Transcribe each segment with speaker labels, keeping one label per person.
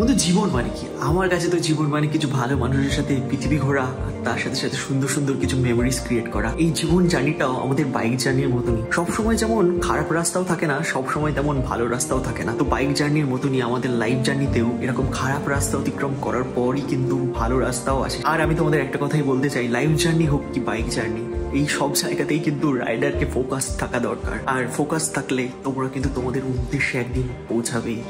Speaker 1: কিন্তু জীবন মানে কি? আমার কাছে তো জীবন মানে কিছু ভালো মানুষের সাথে পৃথিবী ঘোরা, আর তার সাথে সাথে সুন্দর সুন্দর কিছু মেমোরিজ ক্রিয়েট করা। এই জীবন জার্নিটাও আমাদের বাইক জার্নির মতনই। সবসময় যেমন খারাপ রাস্তাও থাকে না, সবসময় তেমন ভালো রাস্তাও থাকে না। তো বাইক জার্নির মতনই আমাদের লাইফ জার্নিতেও এরকম খারাপ রাস্তা অতিক্রম করার পরই কিন্তু ভালো রাস্তাও আসে। আর আমি তোমাদের একটা কথাই বলতে চাই, লাইফ জার্নি হোক কি বাইক জার্নি, এই সব জায়গাতেই কিন্তু রাইডারকে ফোকাস থাকা দরকার। আর ফোকাস থাকলে তোমরা কিন্তু তোমাদের উদ্দেশ্যে একদিন পৌঁছাবেই।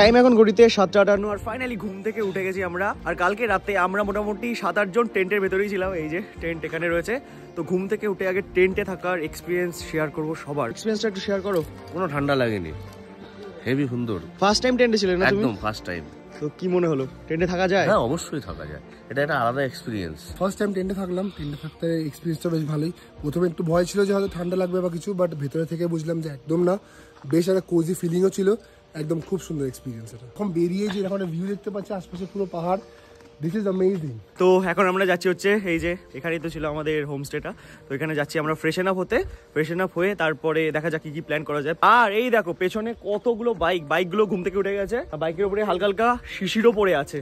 Speaker 1: টাইম এখন ঘড়িতে 7:58 আর ফাইনালি ঘুম থেকে উঠে গেছি আমরা। আর কালকে রাতে আমরা মোটামুটি 7-8 জন টেন্টের ভেতরেই ছিলাম। এই যে টেন্ট এখানে রয়েছে। তো ঘুম থেকে উঠে আগে টেন্টে থাকার এক্সপিরিয়েন্স শেয়ার করবো সবার। এক্সপিরিয়েন্সটা একটু শেয়ার করো।
Speaker 2: কোনো ঠান্ডা লাগেনি, হেভি সুন্দর।
Speaker 1: ফার্স্ট টাইম টেন্টে ছিলে না তুমি?
Speaker 2: একদম ফার্স্ট টাইম।
Speaker 1: তো কি মনে হলো, টেন্টে থাকা যায়?
Speaker 2: হ্যাঁ অবশ্যই থাকা যায়, এটা একটা আলাদা এক্সপিরিয়েন্স।
Speaker 3: ফার্স্ট টাইম টেন্টে থাকলাম, টেন্টে থাকতে এক্সপিরিয়েন্সটা বেশ ভালোই। প্রথমে একটু ভয় ছিল যে হয়তো ঠান্ডা লাগবে বা কিছু, বাট ভেতরে থেকে বুঝলাম যে একদম না, বেশ একটা কোজি ফিলিংও ছিল। একদম খুব সুন্দর এক্সপিরিয়েন্স এটা। এখন বেরিয়ে যে এখন ভিউ দেখতে পাচ্ছি আশপাশে পুরো পাহাড়, দিস ইজ অ্যামেজিং।
Speaker 1: তো এখন আমরা যাচ্ছি হচ্ছে এই যে এখানেই তো ছিল আমাদের হোমস্টেটা। তো এখানে যাচ্ছি আমরা ফ্রেশন আপ হতে। ফ্রেশন আপ হয়ে তারপরে দেখা যাক কি কি প্ল্যান করা যায়। আর এই দেখো পেছনে কতগুলো বাইকগুলো ঘুম থেকে উঠে গেছে। বাইকের উপরে হালকা হালকা শিশিরও পড়ে আছে।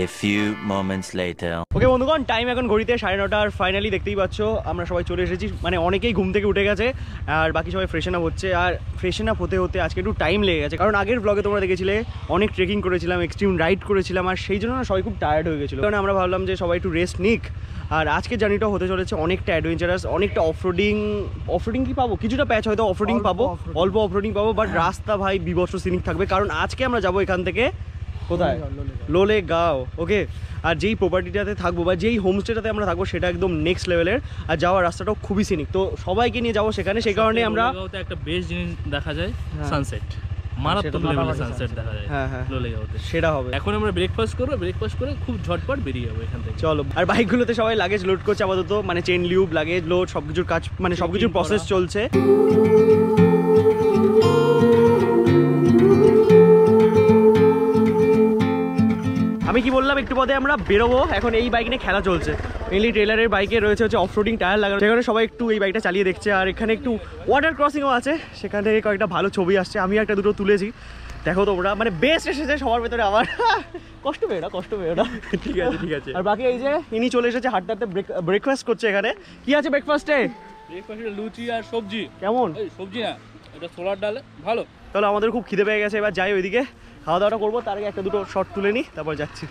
Speaker 4: A few moments later.
Speaker 1: ওকে বন্ধুগণ, টাইম এখন ঘড়িতে 9:30 আর ফাইনালি দেখতেই পাচ্ছ আমরা সবাই চলে এসেছি। মানে অনেকেই ঘুম থেকে উঠে গেছে আর বাকি সবাই ফ্রেশন আপ হচ্ছে। আর ফ্রেশন আপ হতে হতে আজকে একটু টাইম লেগে গেছে, কারণ আগের ব্লগে তোমরা দেখেছিলে অনেক ট্রেকিং করেছিলাম, এক্সট্রিম রাইড করেছিলাম, আর সেই জন্য না সবাই খুব টায়ার্ড হয়ে গেছিলো। কারণ আমরা ভাবলাম যে সবাই একটু রেস্ট নিক। আর আজকের জার্নিটাও হতে চলেছে অনেকটা অ্যাডভেঞ্চারাস, অনেকটা অফরোডিং কি পাবো, কিছুটা প্যাচ হয়তো অফরোডিং পাবো, অল্প অফরোডিং পাবো, বাট রাস্তা ভাই বিভৎস সিনিক থাকবে। কারণ আজকে আমরা যাবো এখান থেকে কোথায়, লোলেগাঁও। ওকে, আর যেই প্রপার্টিটাতে থাকবো বা যেই হোমস্টেটাতে আমরা থাকবো সেটা একদম নেক্সট লেভেলের, আর যাওয়ার রাস্তাটাও খুবই সিনিক। তো সবাইকে নিয়ে যাবো সেখানে, সেই কারণে আমরা
Speaker 5: একটা বেস্ট জিনিস দেখা যায়, সানসেট, মারাত্মক লেভেলের সানসেট দেখা যায়। হ্যাঁ হ্যাঁ, লোলেগাঁওতে সেটা হবে। এখন আমরা ব্রেকফাস্ট করবো, ব্রেকফাস্ট করে খুব ঝটপট বেরিয়ে যাবো এখান থেকে।
Speaker 1: চলো। আর বাইকগুলোতে সবাই লাগেজ লোড করছে আপাতত, মানে চেন লিউব, লাগেজ লোড, সবকিছুর কাজ, মানে সবকিছুর প্রসেস চলছে। আমি কি বললাম, একটু পরে আমরা বেরোবো। এখন এই বাইক নিয়ে খেলা চলছে, মেনলি ট্রেলারের বাইকে রয়েছে হচ্ছে অফরোডিং টায়ার লাগানো, সেখানে সবাই একটু এই বাইকটা চালিয়ে দেখছে। আর এখানে একটু ওয়াটার ক্রসিংও আছে, সেখান থেকে কয়েকটা ভালো ছবি আসছে, আমি একটা দুটো তুলেছি, দেখো তোমরা। মানে বেস্ট এসেছে সবার ভেতরে। আমার কষ্ট পেও না, কষ্ট পেও না। ঠিক আছে ঠিক আছে। আর বাকি এই যে ইনি চলে এসেছে হাঁটতে হাঁটতে, ব্রেকফাস্ট করছে এখানে। কি আছে ব্রেকফাস্টে?
Speaker 5: ব্রেকফাস্টে লুচি আর সবজি।
Speaker 1: কেমন?
Speaker 5: সবজি না, এটা ছোলার ডাল, ভালো।
Speaker 1: তাহলে আমাদের খুব খিদে পেয়ে গেছে, এবার যাই ওইদিকে খাওয়া দাওয়াটা করবো। তার আগে একটা দুটো শট তুলে নিই, তারপর যাচ্ছি।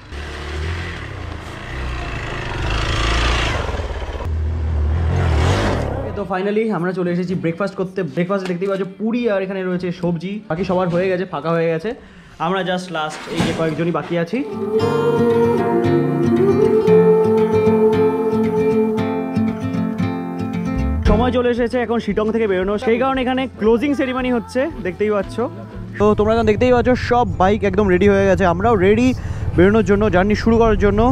Speaker 1: তো ফাইনালি আমরা চলে এসেছি ব্রেকফাস্ট করতে। ব্রেকফাস্ট দেখতেই পাচ্ছ পুরি আর এখানে রয়েছে সবজি। বাকি সবার হয়ে গেছে, ফাঁকা হয়ে গেছে, আমরা জাস্ট লাস্ট এই যে কয়েকজনই বাকি আছি। সময় চলে এসেছে এখন শিটং থেকে বেরোনো, সেই কারণে এখানে ক্লোজিং সেরিমনি হচ্ছে, দেখতেই পাচ্ছ। তো তোমরা এখন দেখতেই পাচ্ছ সব বাইক একদম রেডি হয়ে গেছে, আমরাও রেডি বেরোনোর জন্য, জার্নি শুরু করার জন্য।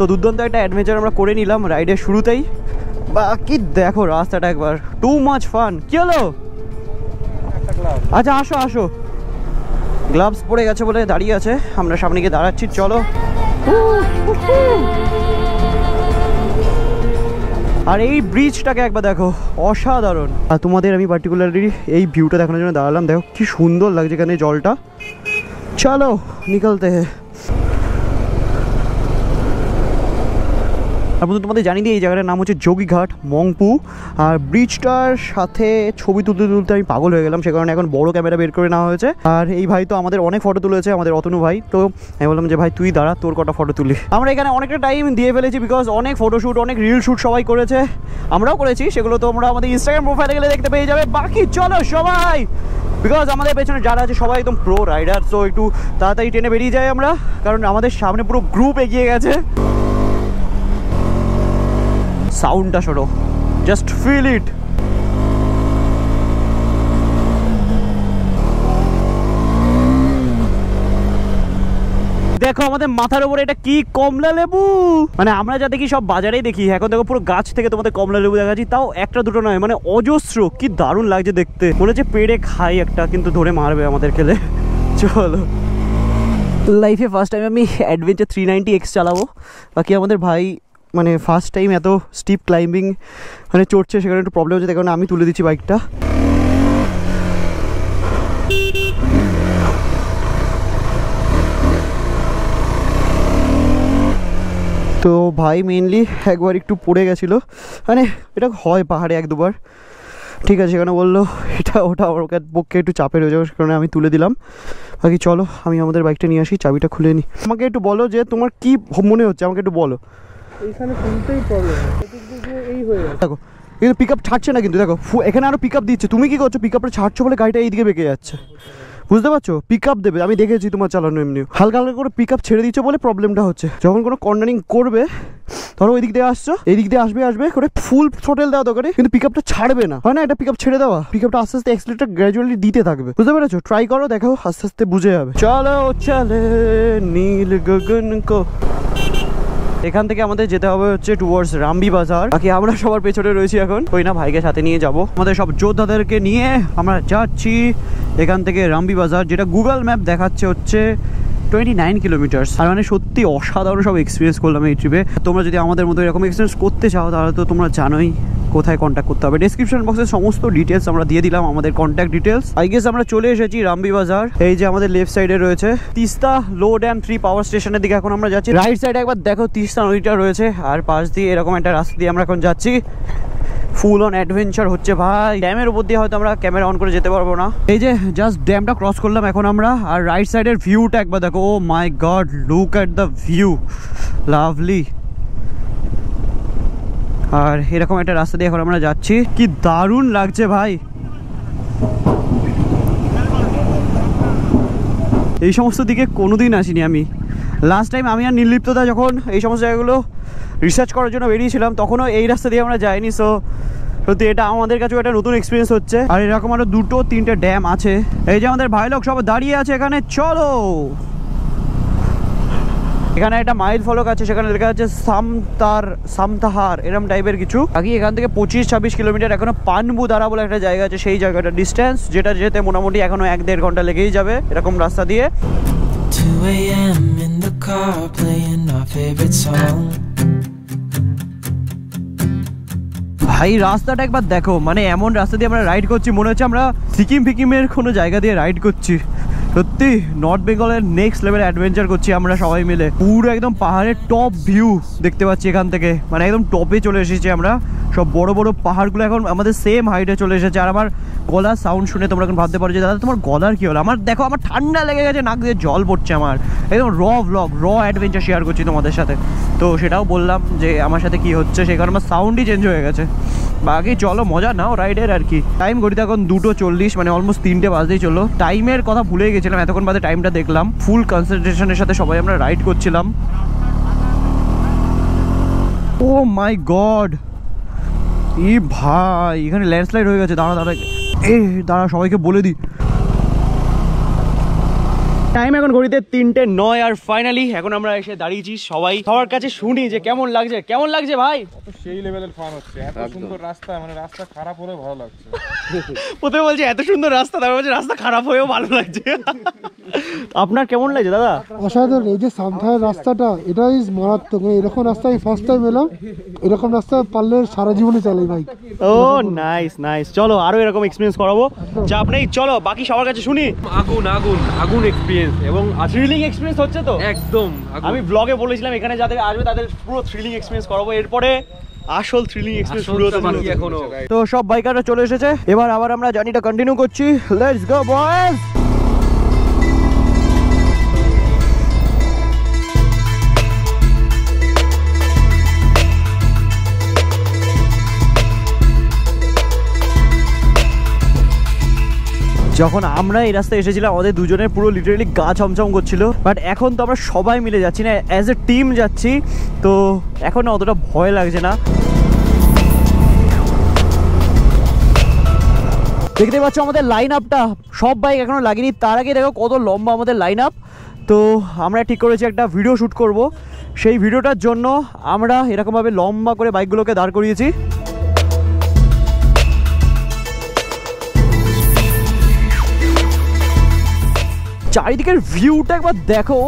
Speaker 1: তো দুর্দান্ত একটা অ্যাডভেঞ্চার আমরা করে নিলাম রাইডের শুরুতেই। বাকি দেখো রাস্তাটা একবার, টু মাচ ফান। কি হলো? আচ্ছা আসো আসো। গ্লাভস পরে গেছে বলে দাঁড়িয়ে আছে, আমরা সামনে গিয়ে দাঁড়াচ্ছি। চলো। আর এই ব্রিজটাকে একবার দেখো, অসাধারণ। আর তোমাদের আমি পার্টিকুলারলি এই ভিউটা দেখানোর জন্য দাঁড়ালাম। দেখো কি সুন্দর লাগছে এখানে জলটা। চলো নিকলতে। প্রথমে তোমাদের জানিয়ে দিই এই জায়গাটার নাম হচ্ছে যোগীঘাট মংপু। আর ব্রিজটার সাথে ছবি তুলতে তুলতে আমি পাগল হয়ে গেলাম, সে কারণে এখন বড় ক্যামেরা বের করে নেওয়া হয়েছে। আর এই ভাই তো আমাদের অনেক ফটো তুলেছে, আমাদের অতনু ভাই। তো আমি বললাম যে ভাই তুই দাঁড়া, তোর কটা ফটো তুলি। আমরা এখানে অনেকটা টাইম দিয়ে ফেলেছি, বিকজ অনেক ফটোশ্যুট অনেক রিল শ্যুট সবাই করেছে, আমরাও করেছি। সেগুলো তোমরা আমাদের ইনস্টাগ্রাম প্রোফাইলে গেলে দেখতে পেয়ে যাবে। বাকি চলো সবাই, বিকজ আমাদের পেছনে যারা আছে সবাই একদম প্রো রাইডার, তো একটু তাড়াতাড়ি ট্রেনে বেরিয়ে যাই আমরা, কারণ আমাদের সামনে পুরো গ্রুপ এগিয়ে গেছে। সাউন্ডটা শোনো, জাস্ট ফিল ইট। দেখো আমাদের মাথার উপরে এটা কি কমলা লেবু, মানে আমরা যা দেখি সব বাজারেই দেখি, এখন দেখো পুরো গাছ থেকে তোমাদের কমলা লেবু দেখাচ্ছি, তাও একটা দুটো নয়, মানে অজস্র। কি দারুণ লাগছে দেখতে, মনে হচ্ছে পেড়ে খাই একটা, কিন্তু ধরে মারবে আমাদের খেলে। চলো, লাইফে ফার্স্ট টাইম আমি অ্যাডভেঞ্চার 390X চালাবো। বাকি আমাদের ভাই মানে ফার্স্ট টাইম এত স্টিপ ক্লাইম্বিং মানে চড়ছে, সেখানে একটু প্রবলেম হচ্ছে, তাই কারণে আমি তুলে দিচ্ছি বাইকটা। তো ভাই মেনলি একবার একটু পড়ে গেছিলো, মানে এটা হয় পাহাড়ে এক দুবার, ঠিক আছে, সেখানে বললো এটা ওটা ওর পক্ষে একটু চাপের হয়ে যাবে, সে কারণে আমি তুলে দিলাম। বাকি চলো আমি আমাদের বাইকটা নিয়ে আসি, চাবিটা খুলে নিই। আমাকে একটু বলো যে তোমার কি মনে হচ্ছে, আমাকে একটু বলো।
Speaker 5: এইখানে শুনতেই প্রবলেম, এই হয়ে যাচ্ছে।
Speaker 1: দেখো কিন্তু পিক আপ ছাড়ছে না, কিন্তু দেখো এখানে আরও পিক আপ দিচ্ছে। তুমি কি করছো, পিক আপটা ছাড়ছো বলে গাড়িটা এইদিকে বেঁকে যাচ্ছে, বুঝতে পারছো? পিক আপ দেবে, আমি দেখেছি তোমার চালানো এমনি হালকা হালকা করে পিক আপ ছেড়ে দিচ্ছ বলে প্রবলেমটা হচ্ছে। যখন কোনো কর্নারিং করবে, ধরো ওই দিক দিয়ে আসছো, এই দিক দিয়ে আসবে করে ফুল থ্রোটেল দেওয়া দরকার, কিন্তু পিক আপটা ছাড়বে না, হয় না? এটা পিক আপ ছেড়ে দেওয়া, পিক আপটা আস্তে আস্তে এক্সিলারেটর গ্র্যাজুয়ালি দিতে থাকবে, বুঝতে পেরেছো? ট্রাই করো, দেখো আস্তে আস্তে বুঝে যাবে। চলো চলে নীল গগন কো। এখান থেকে আমাদের যেতে হবে হচ্ছে টুয়ার্ডস রামবি বাজার। বাকি আমরা সবার পেছনে রয়েছি এখন, ওই না ভাইকে সাথে নিয়ে যাব। আমাদের সব যোদ্ধাদেরকে নিয়ে আমরা যাচ্ছি এখান থেকে রামবি বাজার, যেটা গুগল ম্যাপ দেখাচ্ছে হচ্ছে 29 কিলোমিটার্স। আর মানে সত্যি অসাধারণ সব এক্সপিরিয়েন্স করলাম এই ট্রিপে। তোমরা যদি আমাদের মতো এরকম এক্সপিরিয়েন্স করতে চাও, তাহলে তো তোমরা জানোই কোথায় কন্ট্যাক্ট করতে হবে। ডেসক্রিপশন বক্সে সমস্ত ডিটেলস আমরা দিয়ে দিলাম, আমাদের কন্ট্যাক্ট ডিটেলস। আই গেস আমরা চলে এসেছি রামবি বাজার। এই যে আমাদের লেফট সাইডে রয়েছে তিস্তা লো ড্যাম 3 পাওয়ার স্টেশনের দিকে এখন আমরা যাচ্ছি। রাইট সাইডে একবার দেখো তিস্তা নদীটা রয়েছে, আর পাশ দিয়ে এরকম একটা রাস্তা দিয়ে আমরা এখন যাচ্ছি। ফুল অন অ্যাডভেঞ্চার হচ্ছে ভাই। ড্যামের উপর দিয়ে হয়তো আমরা ক্যামেরা অন করে যেতে পারবো না। এই যে জাস্ট ড্যামটা ক্রস করলাম এখন আমরা, আর রাইট সাইডের ভিউটা একবার দেখো। Oh my god, look at the view, lovely. আর এরকম একটা রাস্তা দিয়ে এখন আমরা যাচ্ছি, কি দারুণ লাগছে ভাই। এই সমস্ত দিকে কোনোদিন আসিনি আমি। লাস্ট টাইম আমি আর নির্লিপ্ততা যখন এই সমস্ত জায়গাগুলো রিসার্চ করার জন্য বেরিয়েছিলাম, তখনও এই রাস্তা দিয়ে আমরা যাইনি। সো সত্যি এটা আমাদের কাছেও একটা নতুন এক্সপিরিয়েন্স হচ্ছে। আর এরকম আরও 2-3টে ড্যাম আছে। এই যে আমাদের ভাই লোক সব দাঁড়িয়ে আছে এখানে, চলো। এখানে একটা মাইল ফলক আছে, সেখানে লেখা আছে সামতাহার এরকম টাইপের কিছু। বাকি এখান থেকে 25-26 কিলোমিটার এখনো পানবু দ্বারা বলে একটা জায়গা আছে, সেই জায়গাটা ডিস্টেন্স, যেটা যেতে মোটামুটি এখনো 1-1.5 ঘন্টা লেগেই যাবে এরকম রাস্তা দিয়ে।
Speaker 6: 2 a.m. in the car playing our favorite song.
Speaker 1: ভাই রাস্তাটা একবার দেখো, মানে এমন রাস্তা দিয়ে আমরা রাইড করছি মনে হচ্ছে আমরা সিকিমের কোনো জায়গা দিয়ে রাইড করছি। সত্যি নর্থ বেঙ্গলের নেক্সট লেভেল অ্যাডভেঞ্চার করছি আমরা সবাই মিলে। পুরো একদম পাহাড়ের টপ ভিউ দেখতে পাচ্ছি এখান থেকে, মানে একদম টপে চলে এসেছি আমরা। সব বড় বড় পাহাড়গুলো এখন আমাদের সেম হাইটে চলে এসেছে। আর আমার গলার সাউন্ড শুনে তোমরা এখন ভাবতে পারো যে দাদা তোমার গলার কি হলো। আমার দেখো, আমার ঠান্ডা লেগে গেছে, নাক দিয়ে জল পড়ছে আমার। একদম র অ্যাডভেঞ্চার শেয়ার করছি তোমাদের সাথে। তো সেটাও বললাম যে আমার সাথে কি হচ্ছে, সেই কারণে আমার সাউন্ডই চেঞ্জ হয়ে গেছে। বাকি চলো মজা নাও রাইডের আর কি। টাইম ঘড়িতে এখন 2:40, মানে অলমোস্ট 3টে বাজতেই চললো। টাইমের কথা ভুলে গেছিলাম, এতক্ষণ বাদে টাইমটা দেখলাম। ফুল কনসেন্ট্রেশনের সাথে সবাই আমরা রাইড করছিলাম। ও মাই গড, ই ভাই এখানে ল্যান্ডস্লাইড হয়ে গেছে। দাঁড়া সবাইকে বলে দিই। টাইম এখন ঘড়িতে 3:09, আর ফাইনালি এখন আমরা এসে দাঁড়িয়েছি। সবার কাছে শুনি যে কেমন লাগছে ভাই।
Speaker 7: সেই লেভেলের ফান হচ্ছে, এত সুন্দর রাস্তা, মানে রাস্তা খারাপ হলেও ভালো লাগছে।
Speaker 1: প্রথমে বলছে এত সুন্দর রাস্তা, তারপর বলছে রাস্তা খারাপ হয়েও ভালো লাগছে। আপনার কেমন লাগছে দাদা?
Speaker 3: অসাধারণ। এই যে সামথার রাস্তাটা, এটা ইজ মারাত্মক। এরকম রাস্তা আমি ফার্স্ট টাইম এলাম। এরকম রাস্তা পারলে সারা জীবনই চালাই ভাই।
Speaker 1: ও নাইস। চলো আরো এরকম এক্সপিরিয়েন্স করাবো, চাপ নেই। চলো বাকি সবার কাছে শুনি।
Speaker 7: আগুন এক্সপিরিয়েন্স
Speaker 1: এক্সপিরিয়েন্স এবং থ্রিলিং এক্সপিরিয়েন্স হচ্ছে তো
Speaker 5: একদম
Speaker 1: আমি ব্লগে বলেছিলাম এখানে যাদের আসবে তাদের পুরো থ্রিলিং এক্সপিরিয়েন্স করাবো এরপরে আসল থ্রিলিং এক্সপিরিয়েন্স শুরু হতে বাকি এখনো তো সব বাইকাররা চলে এসেছে এবার আবার আমরা জার্নিটা কন্টিনিউ করছি লেটস গো বয়েজ যখন আমরা এই রাস্তায় এসেছিলাম আমাদের দুজনের পুরো লিটারালি গা ছমছম করছিল বাট এখন তো আমরা সবাই মিলে যাচ্ছি না অ্যাজ এ টিম যাচ্ছি তো এখন না অতটা ভয় লাগছে না দেখতে পাচ্ছ আমাদের লাইন আপটা সব বাইক এখনো লাগেনি তার আগে দেখো কত লম্বা আমাদের লাইন আপ তো আমরা ঠিক করেছি একটা ভিডিও শ্যুট করব সেই ভিডিওটার জন্য আমরা এরকমভাবে লম্বা করে বাইকগুলোকে দাঁড় করিয়েছি চারিদিকের ভিউটা একবার দেখো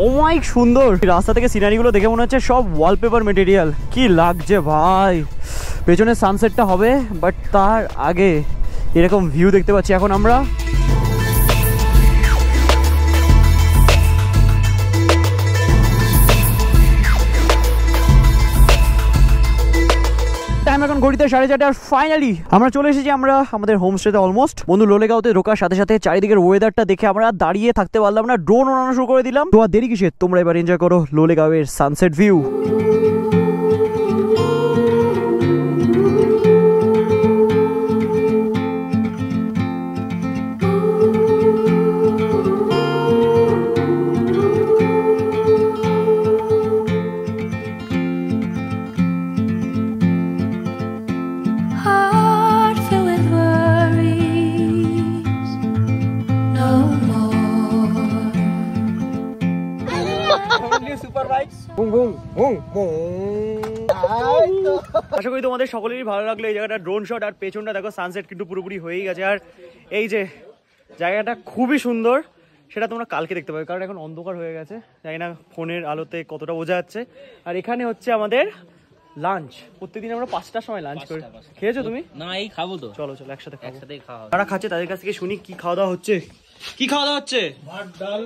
Speaker 1: অনেক সুন্দর রাস্তা থেকে সিনারিগুলো দেখে মনে হচ্ছে সব ওয়ালপেপার মেটেরিয়াল কি লাগছে ভাই পেছনে সানসেটটা হবে বাট তার আগে এরকম ভিউ দেখতে পাচ্ছি এখন আমরা টাইম এখন ঘড়িতে 4:30 আর ফাইনালি আমরা চলে এসেছি আমরা আমাদের হোমস্টেতে অলমোস্ট বন্ধু লোলেগাঁওতে ঢোকার সাথে সাথে চারিদিকের ওয়েদারটা দেখে আমরা দাঁড়িয়ে থাকতে পারলাম না ড্রোন ওড়ানো শুরু করে দিলাম তো আর দেরি কিসের তোমরা এবার এনজয় করো লোলেগাঁওয়ের সানসেট ভিউ আশা করি তোমাদের সকলেরই ভালো লাগলো এই জায়গাটা ড্রোন শট আর পেছনটা দেখো সানসেট কিন্তু পুরোপুরি হয়েই গেছে আর এই যে জায়গাটা খুবই সুন্দর সেটা তোমরা কালকে দেখতে পাবে কারণ এখন অন্ধকার হয়ে গেছে জানি না ফোনের আলোতে কতটা বোঝা যাচ্ছে আর এখানে হচ্ছে আমাদের লাঞ্চ প্রত্যেকদিন আমরা 5টার সময় লাঞ্চ করি খেয়েছো তুমি
Speaker 5: না এই খাবো তো
Speaker 1: চলো চলো একসাথে খাওয়া যারা খাচ্ছে তাদের কাছ থেকে শুনি কি খাওয়া দাওয়া হচ্ছে কি খাওয়া দাওয়া হচ্ছে
Speaker 7: ভাত ডাল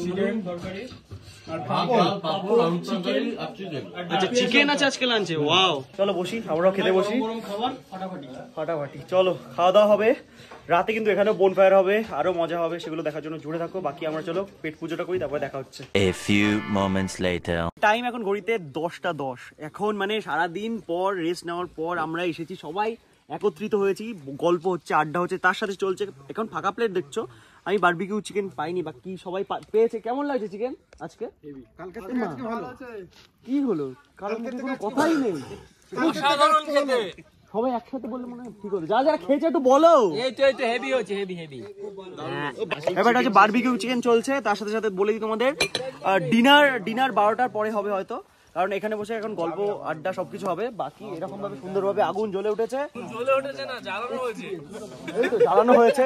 Speaker 7: চিকেন তরকারি
Speaker 1: আচ্ছা চিকেন আছে আজকে লাঞ্চে ওয়াও চলো বসি আমরাও খেতে বসি ফাটাফাটি চলো খাওয়া দাওয়া হবে রাতে কিন্তু এখানেও বোনফায়ার হবে আরো মজা হবে সেগুলো দেখার জন্য জুড়ে থাকো বাকি আমরা চলো পেট পুজোটা করি তারপরে দেখা হচ্ছে
Speaker 4: A few moments later.
Speaker 1: Time এখন ঘড়িতে 10:10 এখন মানে সারাদিন পর রেস্ট নেওয়ার পর আমরা এসেছি সবাই একত্রিত হয়েছি গল্প হচ্ছে আড্ডা হচ্ছে তার সাথে চলছে এখন ফাঁকা প্লেট দেখছো আমি বারবিকিউ চিকেন পাইনি বাকি সবাই পেয়েছে কেমন লাগছে চিকেন আজকে
Speaker 3: কালকে থেকে আজকে ভালো আছে
Speaker 1: কি হলো কালকে কোনো কথাই নেই
Speaker 5: সাধারণ খেতে
Speaker 1: সবাই একসাথে বললে মনে হয় ঠিক হলো যারা যারা খেয়েছে একটু বলো
Speaker 5: এই তো হেভি হচ্ছে হেভি
Speaker 1: ব্যাপারটা হচ্ছে বারবিকিউ চিকেন চলছে তার সাথে সাথে বলে দিই তোমাদের ডিনার 12টার পরে হবে হয়তো কারণ এখানে বসে এখন গল্প আড্ডা সবকিছু হবে বাকি এরকম ভাবে সুন্দরভাবে আগুন জ্বলে উঠেছে
Speaker 5: না জ্বালানো হয়েছে
Speaker 1: এই তো জ্বালানো হয়েছে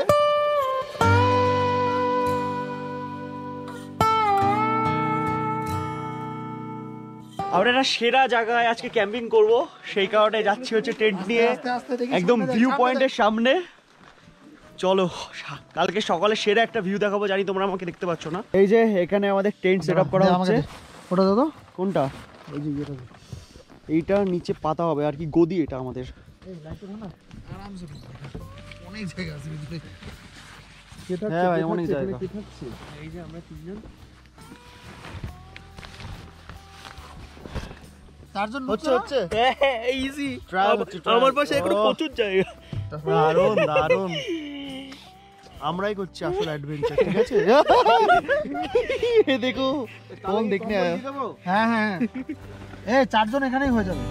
Speaker 1: আমরা একটা সেরা জায়গায় আজকে ক্যাম্পিং করব সেই কারণে যাচ্ছি হচ্ছে টেন্ট নিয়ে একদম ভিউ পয়েন্টের সামনে চলো কালকে সকালে সেরা একটা ভিউ দেখাবো জানি তোমরা আমাকে দেখতে পাচ্ছ না এই যে এখানে আমাদের টেন্ট সেটআপ করা হচ্ছে ওটা দাদা কোনটা এই যে এইটা নিচে পাতা হবে আর কি গদি এটা আমাদের
Speaker 3: অনেক জায়গা আছে
Speaker 1: হ্যাঁ ভাই অনেক জায়গা
Speaker 3: এই যে আমরা তিনজন চারজন হচ্ছে
Speaker 1: ইজি আমার পাশে এখনো প্রচুর জায়গা দারুন দারুন আমরাই করছি আসল অ্যাডভেঞ্চার ঠিক আছে দেখো কোন দেখনে আয়া
Speaker 3: হ্যাঁ হ্যাঁ চারজন এখানেই হয়ে যাবে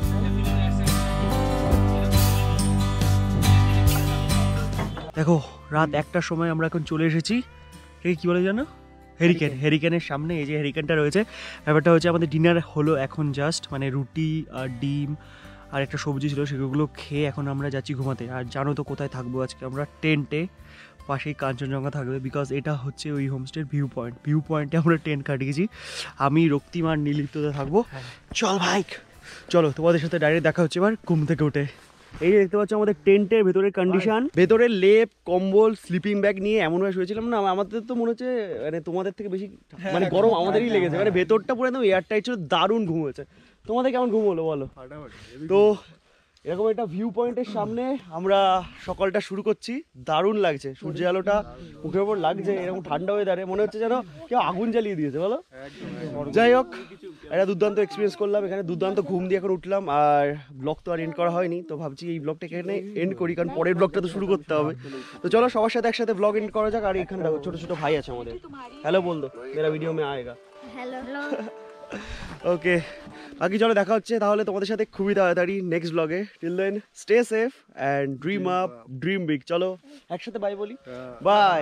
Speaker 1: দেখো রাত 1টার সময় আমরা এখন চলে এসেছি এই কি বলে জানো হেরিকেনের সামনে এই যে হেরিকেনটা রয়েছে ব্যাপারটা হচ্ছে আমাদের ডিনার হলো এখন জাস্ট মানে রুটি আর ডিম আর একটা সবজি ছিল সেগুলো খেয়ে এখন আমরা যাচ্ছি ঘুমাতে আর জানো তো কোথায় থাকবো আজকে আমরা টেন্টে পাশেই কাঞ্চনজঙ্ঘা থাকবে বিকজ এটা হচ্ছে ওই হোমস্টের ভিউ পয়েন্টে আমরা টেন্ট কাটিয়েছি আমি রক্তিম আর নীলিপ্ততে থাকবো চল ভাই চলো তোমাদের সাথে ডাইরেক্ট দেখা হচ্ছে এবার ঘুম থেকে উঠে এই যে দেখতে পাচ্ছ আমাদের টেন্টের ভেতরের কন্ডিশন, ভেতরের লেপ কম্বল স্লিপিং ব্যাগ নিয়ে এমনভাবে শুয়েছিলাম না, আমাদের তো মনে হচ্ছে মানে তোমাদের থেকে বেশি মানে গরম আমাদেরই লেগেছে, মানে ভেতরটা পুরো একদম এয়ার টাইট ছিল, দারুণ ঘুম হয়েছে। তোমাদের কেমন ঘুম হলো বলো? তো এরকম একটা ভিউ পয়েন্টের সামনে আমরা সকালটা শুরু করছি, দারুণ লাগছে, সূর্য আলোটা মুখের ওপর লাগছে, এরকম ঠান্ডা ওয়েদারে মনে হচ্ছে যেন কেউ আগুন জ্বালিয়ে দিয়েছে বলো। যাই হোক, একটা দুর্দান্ত এক্সপিরিয়েন্স করলাম এখানে, দুর্দান্ত ঘুম দিয়ে এখন উঠলাম, আর ব্লগ তো আর এন্ড করা হয়নি, তো ভাবছি এই ব্লগটা এখানে এন্ড করি, কারণ পরের ব্লগটা তো শুরু করতে হবে। তো চলো সবার সাথে একসাথে ব্লগ এন্ড করা যাক। আর এখানে দেখো ছোটো ছোটো ভাই আছে আমাদের, হ্যালো বল দো মেরা ভিডিও মে আয়েগা।
Speaker 8: হ্যালো
Speaker 1: ওকে, বাকি চলো দেখা হচ্ছে তাহলে তোমাদের সাথে খুবই তাড়াতাড়ি নেক্সট ব্লগে। Till then stay safe and dream up dream big. চলো একসাথে বাই বলি, বাই।